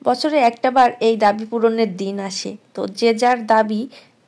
বছরে একটা বার এই দাবি পূরণের দিন আসে, তো যে যার দাবি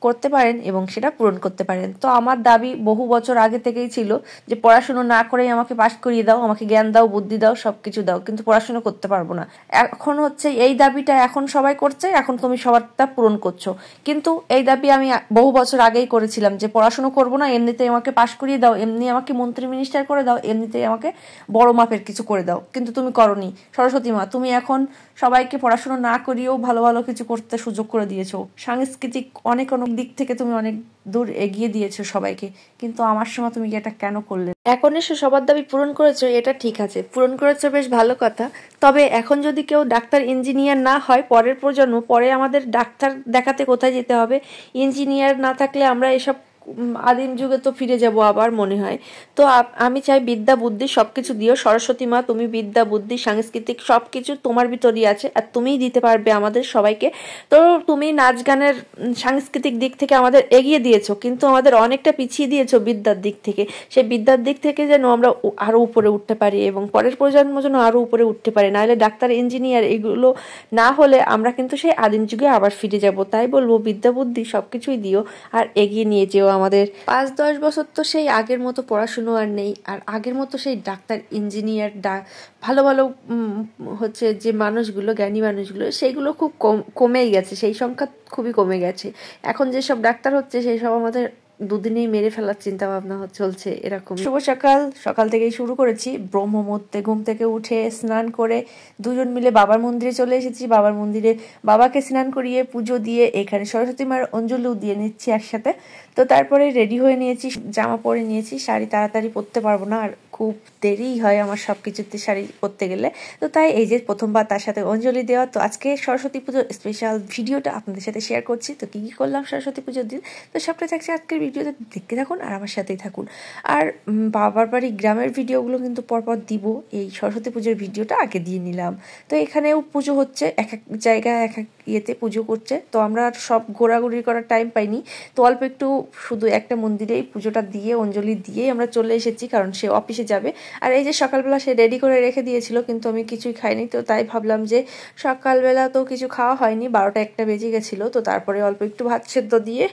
করতে পারেন এবং সেটা পূরণ করতে পারেন। তো আমার দাবি বহু বছর আগে থেকেই ছিল যে পড়াশুনো না করেই আমাকে পাশ করিয়ে দাও, আমাকে জ্ঞান দাও, বুদ্ধি দাও, সবকিছু দাও, কিন্তু পড়াশুনো করতে পারবো না। এখন হচ্ছে এই দাবিটা এখন সবাই করছে, এখন তুমি সবারটা পূরণ করছো, কিন্তু এই দাবি আমি বহু বছর আগেই করেছিলাম যে পড়াশুনো করবো না, এমনিতেই আমাকে পাশ করিয়ে দাও, এমনি আমাকে মন্ত্রী মিনিস্টার করে দাও, এমনিতেই আমাকে বড় মাপের কিছু করে দাও, কিন্তু তুমি করনি। সরস্বতী মা, তুমি এখন সবাইকে পড়াশুনো না করিয়েও ভালো ভালো কিছু করতে সুযোগ করে দিয়েছো, সাংস্কৃতিক অনেক অনেক দিক থেকে তুমি অনেক দূর এগিয়ে দিয়েছো সবাইকে, কিন্তু আমার সময় তুমি এটা কেন করলে? এখন এসে সবার দাবি পূরণ করেছো, এটা ঠিক আছে, পূরণ করেছো, বেশ ভালো কথা। তবে এখন যদি কেউ ডাক্তার ইঞ্জিনিয়ার না হয়, পরের প্রজন্ম, পরে আমাদের ডাক্তার দেখাতে কোথায় যেতে হবে? ইঞ্জিনিয়ার না থাকলে আমরা এসব আদিম যুগে তো ফিরে যাব আবার মনে হয়। তো আমি চাই বিদ্যা বুদ্ধি সবকিছু দিও সরস্বতী মা, তুমি বিদ্যা বুদ্ধি সাংস্কৃতিক সবকিছু তোমার ভিতরই আছে, আর তুমিই দিতে পারবে আমাদের সবাইকে। তো তুমি নাচ গানের সাংস্কৃতিক দিক থেকে আমাদের এগিয়ে দিয়েছো, কিন্তু আমাদের অনেকটা পিছিয়ে দিয়েছো বিদ্যার দিক থেকে। সেই বিদ্যার দিক থেকে যেন আমরা আরো উপরে উঠতে পারি এবং পরের প্রজন্ম যেন আরো উপরে উঠতে পারে, নাহলে ডাক্তার ইঞ্জিনিয়ার এগুলো না হলে আমরা কিন্তু সেই আদিম যুগে আবার ফিরে যাব। তাই বলবো বিদ্যা বুদ্ধি সবকিছুই দিও আর এগিয়ে নিয়ে যেও আমাদের। 5-10 বছর তো সেই আগের মতো পড়াশুনো আর নেই, আর আগের মতো সেই ডাক্তার ইঞ্জিনিয়ার ভালো ভালো হচ্ছে যে মানুষগুলো, জ্ঞানী মানুষগুলো, সেইগুলো খুব কমেই গেছে, সেই সংখ্যা খুবই কমে গেছে। এখন যেসব ডাক্তার হচ্ছে সেই সব আমাদের দুদিনেই মেরে ফেলার চিন্তা ভাবনা চলছে এরকম। শুভ সকাল, সকাল থেকেই শুরু করেছি ব্রহ্ম মুহূর্তে, ঘুম থেকে উঠে স্নান করে দুজন মিলে বাবার মন্দিরে চলে এসেছি। বাবার মন্দিরে বাবাকে স্নান করিয়ে পুজো দিয়ে এখানে সরস্বতী মার অঞ্জলিও দিয়ে নিচ্ছি একসাথে। তো তারপরে রেডি হয়ে নিয়েছি, জামা পরে নিয়েছি, শাড়ি তাড়াতাড়ি পরতে পারবো না, আর খুব দেরি হয় আমার সব কিছুতে শাড়ি পরতে গেলে। তো তাই এই যে প্রথমবার তার সাথে অঞ্জলি দেওয়া। তো আজকে সরস্বতী পুজোর স্পেশাল ভিডিওটা আপনাদের সাথে শেয়ার করছি। তো কি কি করলাম সরস্বতী পুজোর দিন, তো সবটা থাকছে আজকের ভিডিওতে, দেখতে থাকুন আর আমার সাথেই থাকুন। আর বাবার বাড়ি গ্রামের ভিডিওগুলো কিন্তু পরপর দিব, এই সরস্বতী পুজোর ভিডিওটা আগে দিয়ে নিলাম। তো এখানেও পুজো হচ্ছে, এক এক জায়গায় এক এক ইয়েতে পুজো করছে, তো আমরা সব ঘোরাঘুরি করার টাইম পাইনি, তো অল্প একটু শুধু একটা মন্দিরেই পুজোটা দিয়ে অঞ্জলি দিয়েই আমরা চলে এসেছি, কারণ সে অফিসে যাবে। আর এই যে সকালবেলা সে রেডি করে রেখে দিয়েছিল, কিন্তু আমি কিছুই খাইনি, তো তাই ভাবলাম যে সকালবেলা তো কিছু খাওয়া হয়নি, 12টা-1টা বেজে গেছিলো, তো তারপরে অল্প একটু ভাত সেদ্ধ দিয়ে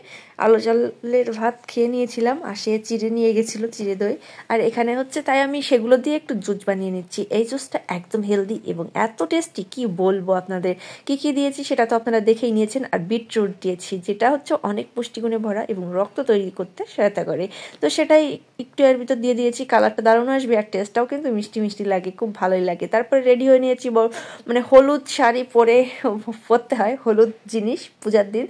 আলো চালের ভাত খেয়ে নিয়েছিলাম, আর সে চিড়ে নিয়ে গেছিলো, চিড়ে দই। আর এখানে হচ্ছে তাই আমি সেগুলো দিয়ে একটু জুস বানিয়ে নিচ্ছি। এই জুসটা একদম হেলদি এবং এত টেস্টি, কি বলবো আপনাদের। কি কি দিয়েছি সেটা তো আপনারা দেখেই নিয়েছেন। আর বিটরুট দিয়েছি, যেটা হচ্ছে অনেক পুষ্টিগুণে ভরা এবং রক্ত তৈরি করতে সহায়তা করে, তো সেটাই একটু এর ভিতর দিয়ে দিয়েছি। কালারটা দারুণ আসবে আর টেস্টটাও কিন্তু মিষ্টি মিষ্টি লাগে, খুব ভালোই লাগে। তারপরে রেডি হয়ে নিয়েছি, মানে হলুদ শাড়ি পরতে হয়, হলুদ জিনিস পূজার দিন,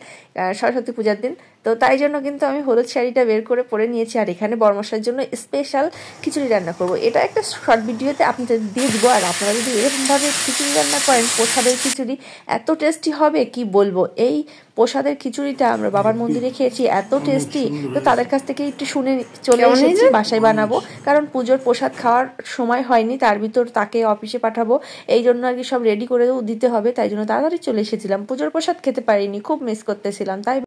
সরস্বতী পূজার দিন, তো তাই জন্য কিন্তু আমি হলুদ শাড়িটা বের করে পরে নিয়েছি। আর এখানে বড়মশাইয়ের জন্য স্পেশাল খিচুড়ি রান্না করব, এটা একটা শর্ট ভিডিওতে আপনাদের দিয়ে দেবো। আর আপনারা যদি এরকমভাবে খিচুড়ি রান্না করেন, প্রসাদের খিচুড়ি এত টেস্টি হবে কি বলবো। এই প্রসাদের খিচুড়িটা আমরা বাবার মন্দিরে খেয়েছি, এত টেস্টি, তো তাদের কাছ থেকে একটু শুনে চলে এসেছি বাসায় বানাবো, কারণ পুজোর প্রসাদ খাওয়ার সময় হয়নি, তার ভিতর তাকে অফিসে পাঠাবো, এই জন্য আর কি সব রেডি করেও দিতে হবে, তাই জন্য তাড়াতাড়ি চলে এসেছিলাম। পুজোর প্রসাদ খেতে পারিনি, খুব মিস করতেছিলাম, তাই